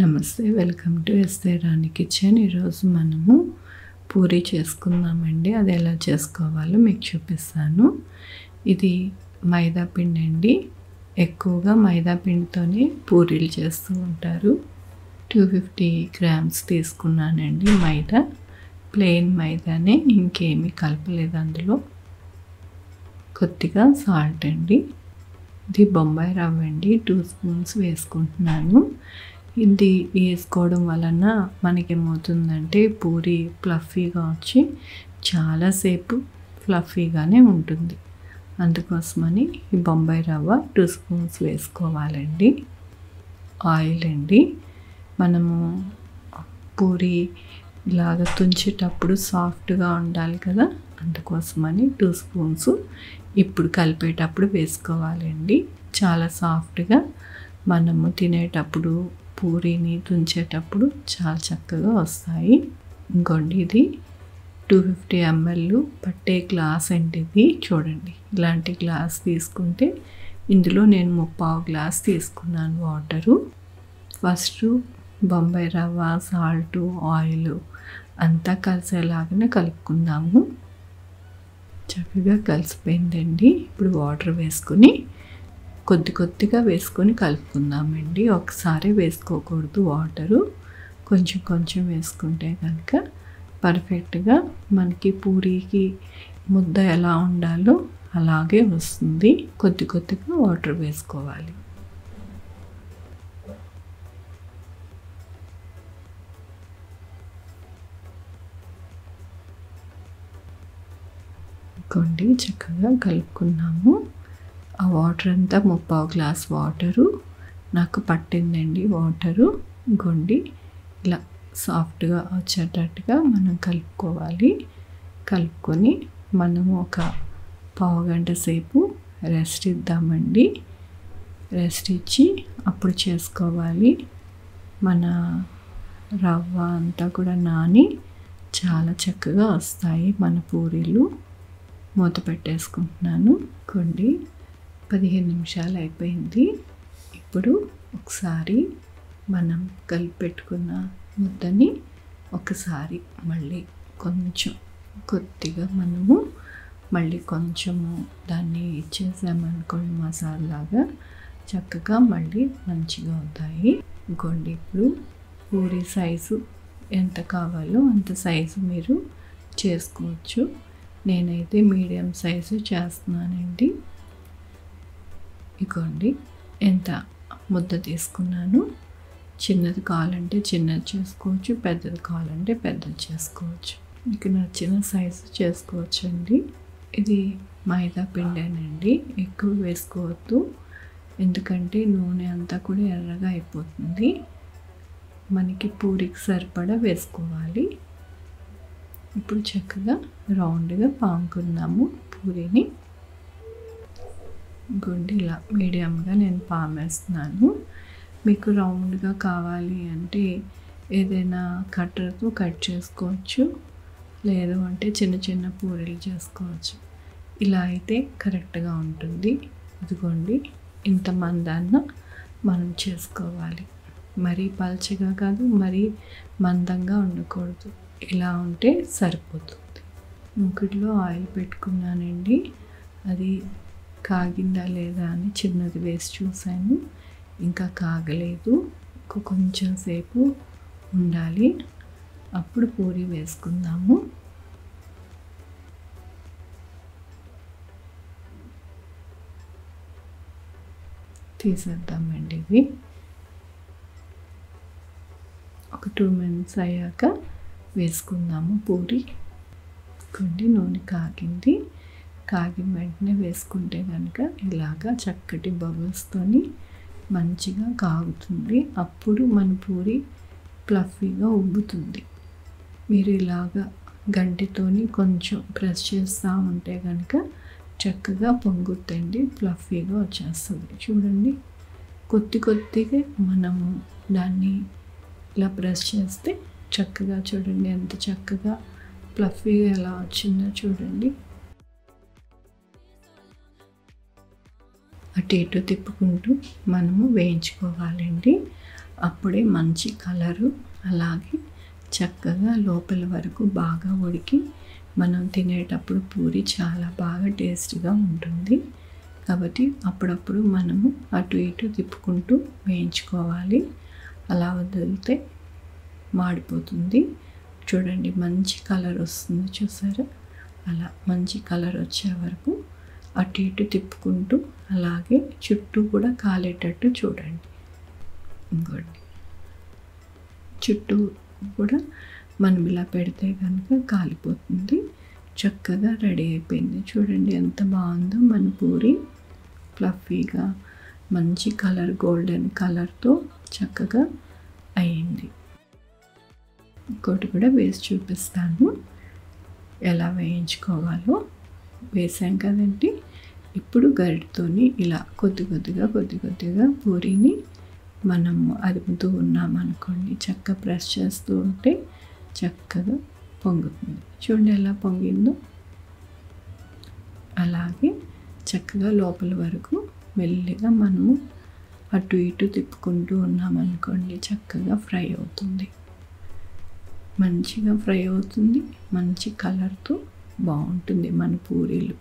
నమస్తే, welcome to ఎస్తే రాణి kitchen. ఈరోజు మనము పూరీ చేసుకుందామండి. అది ఎలా చేసుకోవాలో మీకు చూపిస్తాను. ఇది మైదా పిండి అండి. ఎక్కువగా మైదా పిండితోనే పూరీలు చేస్తూ ఉంటారు. 250 గ్రామ్స్ తీసుకున్నానండి మైదా. ప్లెయిన్ మైదానే, ఇంకేమీ కలపలేదు అందులో. కొద్దిగా సాల్ట్ అండి. ఇది బొంబాయి రవ్వ అండి, 2 స్పూన్స్ వేసుకుంటున్నాను. ఇది వేసుకోవడం వలన మనకేమవుతుందంటే పూరి ఫ్లఫీగా వచ్చి చాలాసేపు ఫ్లఫీగానే ఉంటుంది. అందుకోసమని ఈ బొంబాయి రవ్వ 2 స్పూన్స్ వేసుకోవాలండి. ఆయిల్ అండి, మనము పూరి ఇలాగ తుంచేటప్పుడు సాఫ్ట్గా ఉండాలి కదా, అందుకోసమని 2 స్పూన్స్ ఇప్పుడు కలిపేటప్పుడు వేసుకోవాలండి. చాలా సాఫ్ట్గా మనము తినేటప్పుడు పూరీని తుంచేటప్పుడు చాలా చక్కగా వస్తాయి. ఇంకోండి, ఇది 250 ml పట్టే గ్లాస్ అండి. ఇది చూడండి, ఇలాంటి గ్లాస్ తీసుకుంటే ఇందులో నేను 3/4 గ్లాస్ తీసుకున్నాను వాటరు. ఫస్ట్ బొంబాయి రవ్వ, సాల్ట్, ఆయిల్ అంతా కలిసేలాగానే కలుపుకుందాము. చక్కగా కలిసిపోయిందండి. ఇప్పుడు వాటర్ వేసుకొని కొద్దిగా వేసుకొని కలుపుకుందామండి. ఒకసారి వేసుకోకూడదు వాటరు, కొంచెం కొంచెం వేసుకుంటే కనుక పర్ఫెక్ట్గా మనకి పూరీకి ముద్ద ఎలా ఉండాలో అలాగే వస్తుంది. కొద్దిగా వాటర్ వేసుకోవాలి. ఇంకోండి, చక్కగా కలుపుకున్నాము. ఆ వాటర్ అంతా 3/4 గ్లాస్ వాటరు నాకు పట్టిందండి. వాటరు ఇంకోండి, ఇలా సాఫ్ట్గా వచ్చేటట్టుగా మనం కలుపుకోవాలి. కలుపుకొని మనము ఒక పావుగంట సేపు రెస్ట్ ఇద్దామండి. రెస్ట్ ఇచ్చి అప్పుడు చేసుకోవాలి. మన రవ్వ అంతా కూడా నాని చాలా చక్కగా వస్తాయి మన పూరీలు. మూత పెట్టేసుకుంటున్నాను. కొండి 15 నిమిషాలు అయిపోయింది. ఇప్పుడు ఒకసారి మనం కలిపి పెట్టుకున్న ముద్దని ఒకసారి మళ్ళీ కొద్దిగా మనము మళ్ళీ కొంచెము దాన్ని ఇచ్చేసామనుకోండి, మసాలాగా చక్కగా మళ్ళీ మంచిగా అవుతాయి. ఇంకోండి, ఇప్పుడు పూరీ సైజు ఎంత కావాలో అంత సైజు మీరు చేసుకోవచ్చు. నేనైతే మీడియం సైజు చేస్తున్నానండి. ఇదిగోండి, ఎంత ముద్ద తీసుకున్నాను. చిన్నది కావాలంటే చిన్నది చేసుకోవచ్చు, పెద్దది కావాలంటే పెద్దది చేసుకోవచ్చు. మీకు నచ్చిన సైజు చేసుకోవచ్చు అండి. ఇది మైదా పిండేనండి, ఎక్కువ వేసుకోవద్దు, ఎందుకంటే నూనె అంతా కూడా ఎర్రగా అయిపోతుంది. మనకి పూరికి సరిపడా వేసుకోవాలి. ఇప్పుడు చక్కగా రౌండ్గా పాముకుందాము పూరీని. గుండి ఇలా మీడియంగా నేను పామేస్తున్నాను. మీకు రౌండ్గా కావాలి అంటే ఏదైనా కట్టర్తో కట్ చేసుకోవచ్చు, లేదు అంటే చిన్న చిన్న పూరీలు చేసుకోవచ్చు. ఇలా అయితే కరెక్ట్గా ఉంటుంది. ఇదిగోండి, ఇంత మందాన్న మనం చేసుకోవాలి. మరీ పల్చగా కాదు, మరీ మందంగా ఉండకూడదు. ఇలా ఉంటే సరిపోతుంది. మూకుడిలో ఆయిల్ పెట్టుకున్నానండి. అది కాగిందా లేదా అని చిన్నది వేసి చూశాను, ఇంకా కాగలేదు. కొంచెం సేపు ఉండాలి, అప్పుడు పూరీ వేసుకుందాము. తీసేద్దామండి. ఇది ఒక 2 మినిట్స్ అయ్యాక వేసుకుందాము పూరీ. కొండి నూనె కాగింది. కాగిన వెంటనే వేసుకుంటే కనుక ఇలాగా చక్కటి బబుల్స్తోని మంచిగా కాగుతుంది. అప్పుడు మన పూరి ఫ్లఫీగా ఉబ్బుతుంది. మీరు ఇలాగా గంటితోని కొంచెం ప్రెస్ చేస్తూ ఉంటే కనుక చక్కగా పొంగుతండి, ఫ్లఫీగా వచ్చేస్తుంది. చూడండి, కొద్దిగా మనము దాన్ని ఇలా ప్రెస్ చేస్తే చక్కగా, చూడండి ఎంత చక్కగా ఫ్లఫీగా ఎలా వచ్చిందో చూడండి. అటు ఇటు తిప్పుకుంటూ మనము వేయించుకోవాలండి. అప్పుడే మంచి కలరు, అలాగే చక్కగా లోపల వరకు బాగా ఉడికి మనం తినేటప్పుడు పూరి చాలా బాగా టేస్టీగా ఉంటుంది. కాబట్టి అప్పుడప్పుడు మనము అటు ఇటు తిప్పుకుంటూ వేయించుకోవాలి. అలా వదిలితే మాడిపోతుంది. చూడండి మంచి కలర్ వస్తుంది, చూసారా? అలా మంచి కలర్ వచ్చే వరకు అటు ఇటు తిప్పుకుంటూ, అలాగే చుట్టూ కూడా కాలేటట్టు చూడండి. ఇంకోండి చుట్టూ కూడా మనం ఇలా పెడితే కనుక కాలిపోతుంది. చక్కగా రెడీ అయిపోయింది. చూడండి ఎంత బాగుందో మన పూరి. ఫ్లఫీగా మంచి కలర్, గోల్డెన్ కలర్తో చక్కగా అయ్యింది. ఇంకోటి కూడా వేసి చూపిస్తాను ఎలా వేయించుకోవాలో. వేసాం కదండి, ఇప్పుడు గరిటతోని ఇలా కొద్ది కొద్దిగా పూరీని మనము అదుపుతూ ఉన్నామనుకోండి, చక్కగా ప్రెస్ చేస్తూ ఉంటే చక్కగా పొంగుతుంది. చూడండి ఎలా పొంగిందో. అలాగే చక్కగా లోపల వరకు మెల్లిగా మనము అటు ఇటు తిప్పుకుంటూ ఉన్నామనుకోండి, చక్కగా ఫ్రై అవుతుంది. మంచిగా ఫ్రై అవుతుంది. మంచి కలర్తో బాగుంటుంది మన పూరీలు.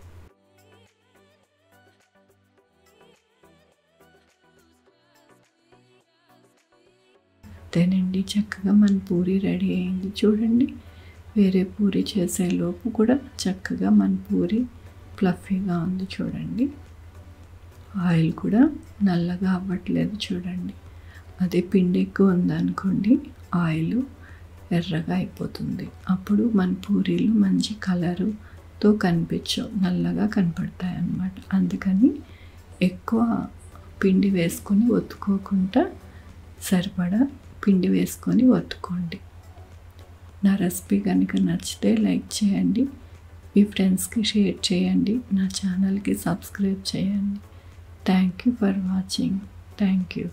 అంతేనండి, చక్కగా మన పూరి రెడీ అయింది. చూడండి, వేరే పూరి చేసేలోపు కూడా చక్కగా మన పూరి ఫ్లఫీగా ఉంది. చూడండి, ఆయిల్ కూడా నల్లగా అవ్వట్లేదు. చూడండి, అదే పిండి ఎక్కువ ఉందనుకోండి ఆయిల్ ఎర్రగా అయిపోతుంది. అప్పుడు మన పూరీలు మంచి కలరుతో కనిపించవు, నల్లగా కనపడతాయి అన్నమాట. అందుకని ఎక్కువ పిండి వేసుకొని ఒత్తుకోకుండా సరిపడా పిండి వేసుకొని ఒత్తుకోండి. నా రెసిపీ కనుక నచ్చితే లైక్ చేయండి, మీ ఫ్రెండ్స్కి షేర్ చేయండి, నా ఛానల్కి సబ్స్క్రైబ్ చేయండి. Thank you for watching. Thank you.